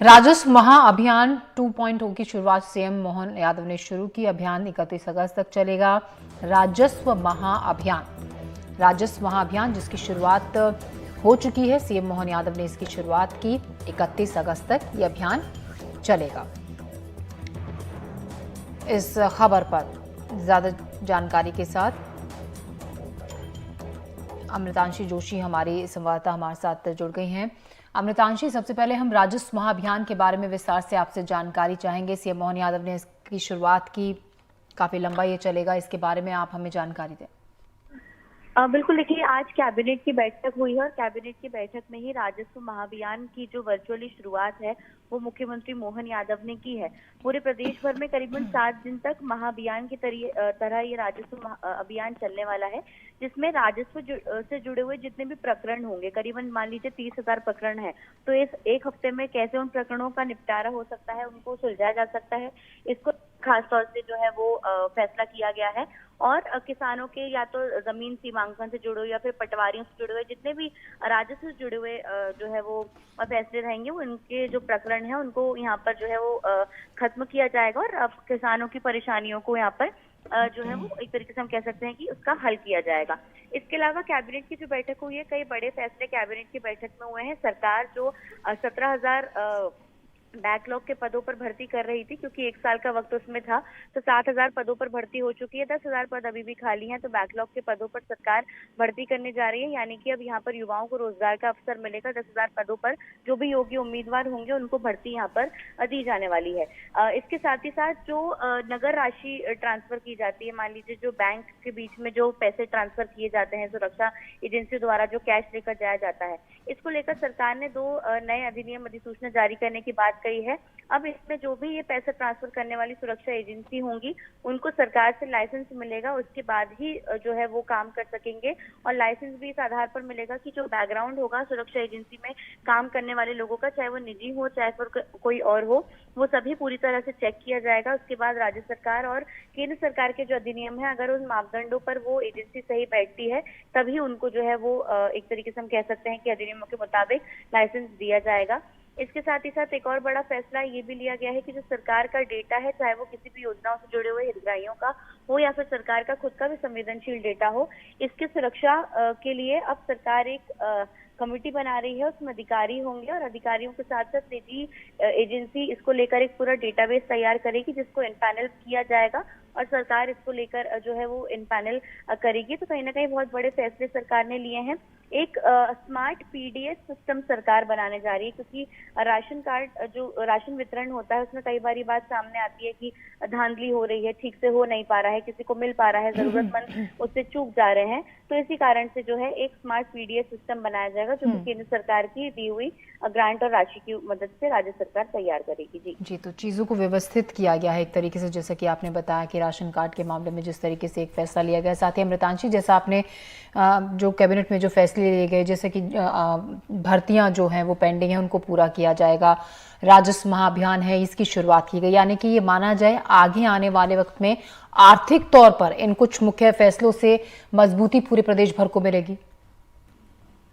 राजस्व महाअभियान 2.0 की शुरुआत सीएम मोहन यादव ने शुरू की। अभियान 31 अगस्त तक चलेगा। राजस्व महाअभियान जिसकी शुरुआत हो चुकी है। सीएम मोहन यादव ने इसकी शुरुआत की। 31 अगस्त तक ये अभियान चलेगा। इस खबर पर ज्यादा जानकारी के साथ अमृतांशी जोशी हमारी संवाददाता हमारे साथ जुड़ गई हैं। अमृतांशी, सबसे पहले हम राजस्व महाअभियान के बारे में विस्तार से आपसे जानकारी चाहेंगे। सीएम मोहन यादव ने इसकी शुरुआत की, काफी लंबा ये चलेगा, इसके बारे में आप हमें जानकारी दें। बिल्कुल, देखिए आज कैबिनेट की बैठक हुई है और कैबिनेट की बैठक में ही राजस्व महाअभियान की जो वर्चुअली शुरुआत है वो मुख्यमंत्री मोहन यादव ने की है। पूरे प्रदेश भर में करीबन 7 दिन तक महाअभियान की तरह ये राजस्व अभियान चलने वाला है, जिसमें राजस्व से जुड़े हुए जितने भी प्रकरण होंगे, करीबन मान लीजिए 30,000 प्रकरण है, तो इस एक हफ्ते में कैसे उन प्रकरणों का निपटारा हो सकता है, उनको सुलझाया जा सकता है, इसको खासतौर से जो है वो फैसला किया गया है। और किसानों के या तो जमीन सीमांकन से जुड़े हुए या फिर पटवारियों से जुड़े हुए जितने भी राजस्व से जुड़े हुए जो है वो फैसले रहेंगे, वो इनके जो प्रकरण है उनको यहाँ पर जो है वो खत्म किया जाएगा और अब किसानों की परेशानियों को यहाँ पर जो है वो एक तरीके से हम कह सकते हैं कि उसका हल किया जाएगा। इसके अलावा कैबिनेट की जो बैठक हुई है, कई बड़े फैसले कैबिनेट की बैठक में हुए हैं। सरकार जो 17,000 बैकलॉग के पदों पर भर्ती कर रही थी, क्योंकि 1 साल का वक्त उसमें था, तो 7,000 पदों पर भर्ती हो चुकी है। 10,000 पद अभी भी खाली हैं, तो बैकलॉग के पदों पर सरकार भर्ती करने जा रही है। यानी कि अब यहाँ पर युवाओं को रोजगार का अवसर मिलेगा। 10,000 पदों पर जो भी योग्य उम्मीदवार होंगे उनको भर्ती यहाँ पर दी जाने वाली है। इसके साथ ही साथ जो नगर राशि ट्रांसफर की जाती है, मान लीजिए जो बैंक के बीच में जो पैसे ट्रांसफर किए जाते हैं सुरक्षा एजेंसी द्वारा, जो कैश लेकर जाया जाता है, इसको लेकर सरकार ने 2 नए अधिनियम अधिसूचना जारी करने की बात कही है। अब इसमें जो भी ये पैसे ट्रांसफर करने वाली सुरक्षा एजेंसी होंगी, उनको सरकार से लाइसेंस मिलेगा, उसके बाद ही जो है वो काम कर सकेंगे। और लाइसेंस भी इस आधार पर मिलेगा कि जो बैकग्राउंड होगा सुरक्षा एजेंसी में काम करने वाले लोगों का, चाहे वो निजी हो चाहे फिर कोई और हो, वो सभी पूरी तरह से चेक किया जाएगा। उसके बाद राज्य सरकार और केंद्र सरकार के जो अधिनियम है, अगर उन मापदंडों पर वो एजेंसी सही बैठती है, तभी उनको जो है वो एक तरीके से हम कह सकते हैं कि अधिनियमों के मुताबिक लाइसेंस दिया जाएगा। इसके साथ ही साथ एक और बड़ा फैसला ये भी लिया गया है कि जो सरकार का डेटा है, चाहे वो किसी भी योजनाओं से जुड़े हुए हितग्राहियों का हो या फिर सरकार का खुद का भी संवेदनशील डेटा हो, इसकी सुरक्षा के लिए अब सरकार एक कमेटी बना रही है। उसमें अधिकारी होंगे और अधिकारियों के साथ साथ निजी एजेंसी इसको लेकर एक पूरा डेटाबेस तैयार करेगी, जिसको इनपैनल किया जाएगा और सरकार इसको लेकर जो है वो इनपैनल करेगी। तो कहीं ना कहीं बहुत बड़े फैसले सरकार ने लिए हैं। एक स्मार्ट पीडीएस सिस्टम सरकार बनाने जा रही है, क्योंकि राशन कार्ड जो राशन वितरण होता है उसमें कई बार ये बात सामने आती है कि धांधली हो रही है, ठीक से हो नहीं पा रहा है, किसी को मिल पा रहा है, जरूरतमंद उससे चूक जा रहे हैं। तो इसी कारण से जो है एक स्मार्ट पीडीएस सिस्टम बनाया जाएगा, जो कि केंद्र सरकार की दी हुई ग्रांट और राशि की मदद से राज्य सरकार तैयार करेगी। जी, तो चीजों को व्यवस्थित किया गया है एक तरीके से, जैसा कि आपने बताया कि राशन कार्ड के मामले में जिस तरीके से एक फैसला लिया गया। साथ ही अमृतांशी, जैसा आपने जो कैबिनेट में जो फैसले लिए गए, जैसे कि भर्तियां जो हैं वो पेंडिंग है, उनको पूरा किया जाएगा। राजस्व महाअभियान है, इसकी शुरुआत की गई, यानी कि ये माना जाए आगे आने वाले वक्त में आर्थिक तौर पर इन कुछ मुख्य फैसलों से मजबूती पूरे प्रदेश भर को मिलेगी।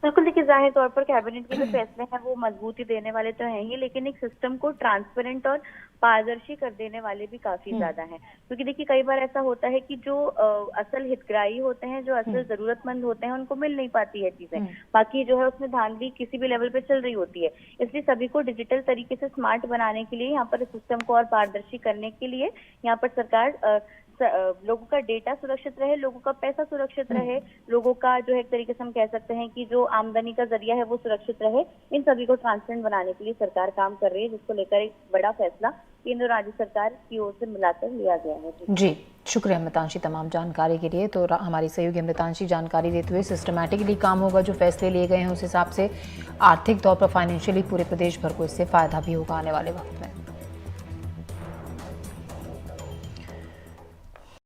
बिल्कुल, देखिए जाहिर तौर पर कैबिनेट के जो फैसले हैं वो मजबूती देने वाले तो हैं ही, लेकिन एक सिस्टम को ट्रांसपेरेंट और पारदर्शी कर देने वाले भी काफी ज्यादा हैं। क्योंकि देखिए कई बार ऐसा होता है कि जो असल हितग्राही होते हैं, जो असल जरूरतमंद होते हैं, उनको मिल नहीं पाती है चीजें, बाकी जो है उसमें धांधली किसी भी लेवल पे चल रही होती है। इसलिए सभी को डिजिटल तरीके से स्मार्ट बनाने के लिए, यहाँ पर सिस्टम को और पारदर्शी करने के लिए यहाँ पर सरकार लोगों का डेटा सुरक्षित रहे, लोगों का पैसा सुरक्षित रहे, लोगों का जो है एक तरीके से हम कह सकते हैं कि जो आमदनी का जरिया है वो सुरक्षित रहे, इन सभी को ट्रांसपेरेंट बनाने के लिए सरकार काम कर रही है, जिसको लेकर एक बड़ा फैसला केंद्र और राज्य सरकार की ओर से मिलाकर लिया गया है। जी, शुक्रिया अमृतांशी तमाम जानकारी के लिए। तो हमारी सहयोगी अमृतांशी जानकारी देते हुए, सिस्टमैटिकली काम होगा, जो फैसले लिए गए हैं उस हिसाब से आर्थिक तौर पर फाइनेंशियली पूरे प्रदेश भर को इससे फायदा भी होगा आने वाले वक्त में।